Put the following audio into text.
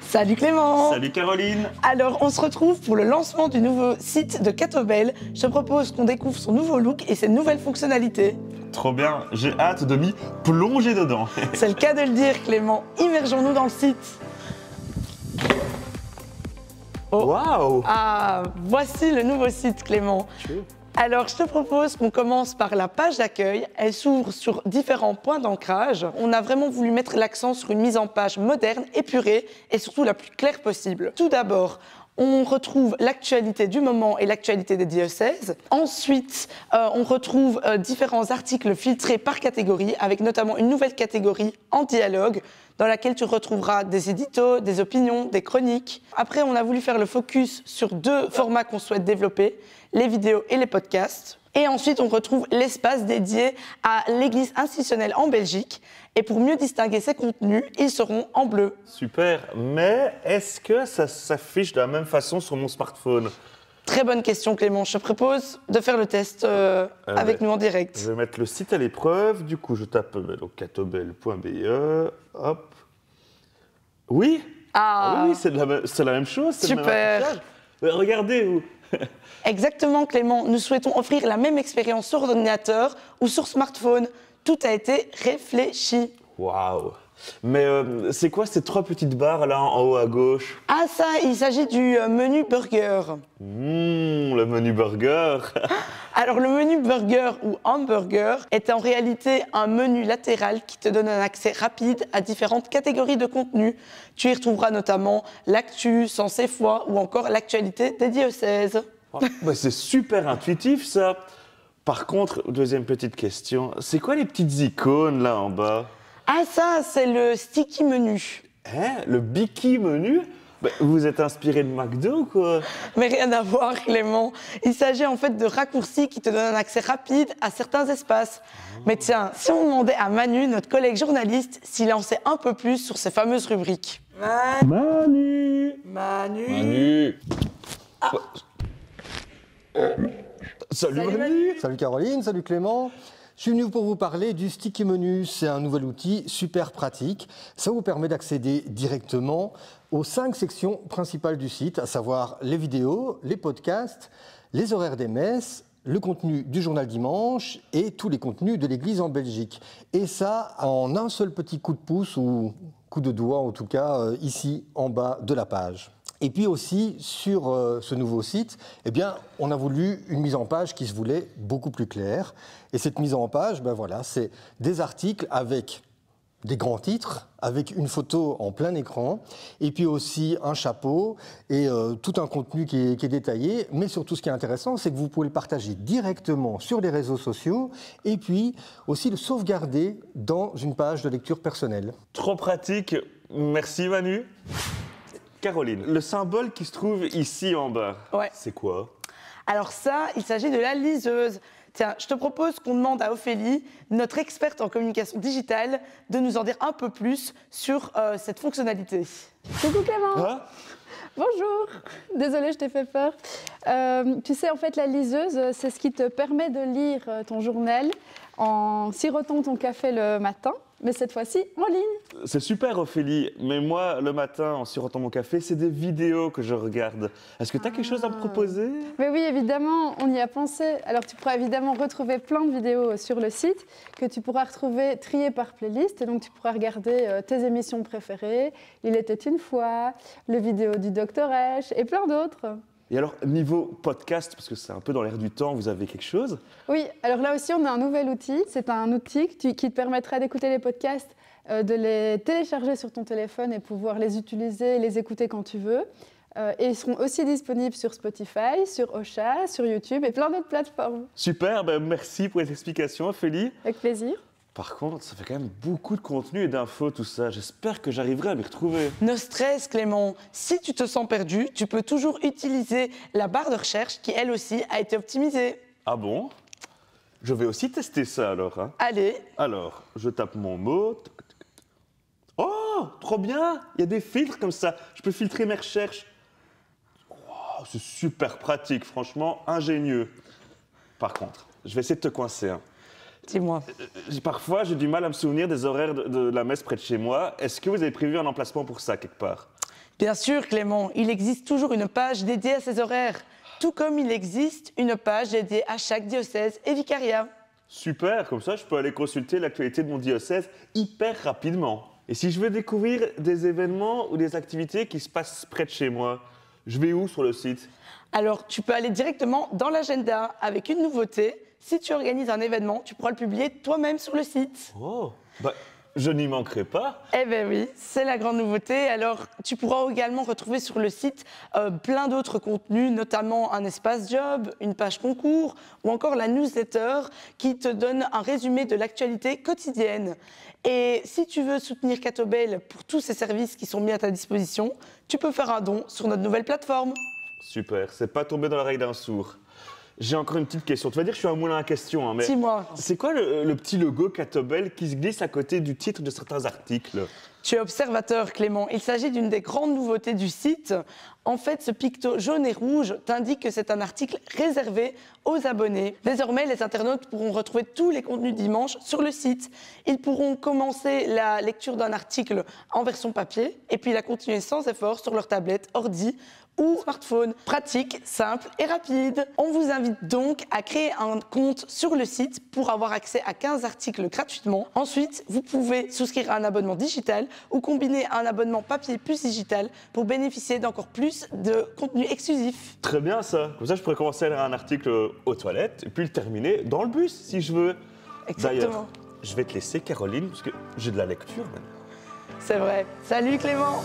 Salut Clément. Salut Caroline. Alors on se retrouve pour le lancement du nouveau site de Catobel. Je te propose qu'on découvre son nouveau look et ses nouvelles fonctionnalités. Trop bien, j'ai hâte de m'y plonger dedans. C'est le cas de le dire Clément, immergeons-nous dans le site. Waouh. Ah, voici le nouveau site Clément. Alors, je te propose qu'on commence par la page d'accueil. Elle s'ouvre sur différents points d'ancrage. On a vraiment voulu mettre l'accent sur une mise en page moderne, épurée et surtout la plus claire possible. Tout d'abord, on retrouve l'actualité du moment et l'actualité des diocèses. Ensuite, on retrouve différents articles filtrés par catégorie, avec notamment une nouvelle catégorie en dialogue, dans laquelle tu retrouveras des éditos, des opinions, des chroniques. Après, on a voulu faire le focus sur deux formats qu'on souhaite développer, les vidéos et les podcasts. Et ensuite, on retrouve l'espace dédié à l'Église institutionnelle en Belgique. Et pour mieux distinguer ces contenus, ils seront en bleu. Super, mais est-ce que ça s'affiche de la même façon sur mon smartphone? Très bonne question Clément, je te propose de faire le test avec nous en direct. Je vais mettre le site à l'épreuve, du coup je tape catobel.be, hop. Oui, oui, c'est la même chose, c'est le même super. affichage. Regardez vous. Exactement Clément, nous souhaitons offrir la même expérience sur ordinateur ou sur smartphone. Tout a été réfléchi. Waouh. Mais c'est quoi ces trois petites barres là en haut à gauche? Ah ça, il s'agit du menu burger. Le menu burger. Alors le menu burger ou hamburger est en réalité un menu latéral qui te donne un accès rapide à différentes catégories de contenu. Tu y retrouveras notamment l'actu, Sens et Foi ou encore l'actualité des diocèses. Bah, c'est super intuitif ça. Par contre, deuxième petite question, c'est quoi les petites icônes là en bas? Ah ça, c'est le sticky menu. Hein? Le Biki menu? Bah, vous êtes inspiré de McDo quoi? Mais rien à voir Clément. Il s'agit en fait de raccourcis qui te donnent un accès rapide à certains espaces. Mais tiens, si on demandait à Manu, notre collègue journaliste, s'il en sait un peu plus sur ces fameuses rubriques. Manu. Ah. Salut Manu. Salut Caroline, salut Clément. Je suis venu pour vous parler du Sticky Menu. C'est un nouvel outil super pratique. Ça vous permet d'accéder directement aux 5 sections principales du site, à savoir les vidéos, les podcasts, les horaires des messes, le contenu du journal dimanche et tous les contenus de l'Église en Belgique. Et ça en un seul petit coup de pouce ou coup de doigt en tout cas, ici en bas de la page. Et puis aussi, sur ce nouveau site, eh bien, on a voulu une mise en page qui se voulait beaucoup plus claire. Et cette mise en page, ben voilà, c'est des articles avec des grands titres, avec une photo en plein écran, et puis aussi un chapeau et tout un contenu qui est détaillé. Mais surtout, ce qui est intéressant, c'est que vous pouvez le partager directement sur les réseaux sociaux et puis aussi le sauvegarder dans une page de lecture personnelle. Trop pratique, merci Manu. Caroline, le symbole qui se trouve ici en bas, c'est quoi? Alors ça, il s'agit de la liseuse. Tiens, je te propose qu'on demande à Ophélie, notre experte en communication digitale, de nous en dire un peu plus sur cette fonctionnalité. Coucou Clément. Hein? Bonjour. Désolée, je t'ai fait peur. Tu sais, en fait, la liseuse, c'est ce qui te permet de lire ton journal en sirotant ton café le matin, mais cette fois-ci en ligne. C'est super Ophélie, mais moi, le matin, en sirotant mon café, c'est des vidéos que je regarde. Est-ce que tu as quelque chose à me proposer? Mais oui, évidemment, on y a pensé. Alors, tu pourras évidemment retrouver plein de vidéos sur le site que tu pourras retrouver triées par playlist. Et donc, tu pourras regarder tes émissions préférées. Il était une fois, les vidéos du Dr H et plein d'autres. Et alors, niveau podcast, parce que c'est un peu dans l'air du temps, vous avez quelque chose? Oui, alors là aussi, on a un nouvel outil. C'est un outil qui te permettra d'écouter les podcasts, de les télécharger sur ton téléphone et pouvoir les utiliser, les écouter quand tu veux. Et ils seront aussi disponibles sur Spotify, sur Ocha, sur YouTube et plein d'autres plateformes. Super, ben merci pour les explications Ophélie. Avec plaisir. Par contre, ça fait quand même beaucoup de contenu et d'infos tout ça. J'espère que j'arriverai à m'y retrouver. Ne stress Clément, si tu te sens perdu, tu peux toujours utiliser la barre de recherche qui elle aussi a été optimisée. Ah bon? Je vais aussi tester ça alors. Hein. Allez. Alors, je tape mon mot. Oh, trop bien! Il y a des filtres comme ça. Je peux filtrer mes recherches. Wow, c'est super pratique, franchement, ingénieux. Par contre, je vais essayer de te coincer. Hein. Dis-moi. Parfois, j'ai du mal à me souvenir des horaires de la messe près de chez moi. Est-ce que vous avez prévu un emplacement pour ça quelque part? Bien sûr, Clément, il existe toujours une page dédiée à ces horaires, tout comme il existe une page dédiée à chaque diocèse et vicariat. Super, comme ça je peux aller consulter l'actualité de mon diocèse hyper rapidement. Et si je veux découvrir des événements ou des activités qui se passent près de chez moi, je vais où sur le site? Alors, tu peux aller directement dans l'agenda avec une nouveauté. Si tu organises un événement, tu pourras le publier toi-même sur le site. Oh, bah, je n'y manquerai pas. Eh bien oui, c'est la grande nouveauté. Alors, tu pourras également retrouver sur le site plein d'autres contenus, notamment un espace job, une page concours ou encore la newsletter qui te donne un résumé de l'actualité quotidienne. Et si tu veux soutenir Catobel pour tous ces services qui sont mis à ta disposition, tu peux faire un don sur notre nouvelle plateforme. Super, c'est pas tombé dans l'oreille d'un sourd. J'ai encore une petite question. Tu vas dire que je suis un moulin à questions, hein, mais Dis-moi. c'est quoi le petit logo Catobel qui se glisse à côté du titre de certains articles? Tu es observateur, Clément. Il s'agit d'une des grandes nouveautés du site. En fait, ce picto jaune et rouge t'indique que c'est un article réservé aux abonnés. Désormais, les internautes pourront retrouver tous les contenus dimanche sur le site. Ils pourront commencer la lecture d'un article en version papier et puis la continuer sans effort sur leur tablette, ordi ou smartphone. Pratique, simple et rapide. On vous invite donc à créer un compte sur le site pour avoir accès à 15 articles gratuitement. Ensuite, vous pouvez souscrire à un abonnement digital ou combiner un abonnement papier plus digital pour bénéficier d'encore plus de contenu exclusif. Très bien ça. Comme ça, je pourrais commencer à lire un article aux toilettes et puis le terminer dans le bus si je veux. Exactement. D'ailleurs, je vais te laisser Caroline parce que j'ai de la lecture maintenant. C'est vrai. Salut Clément!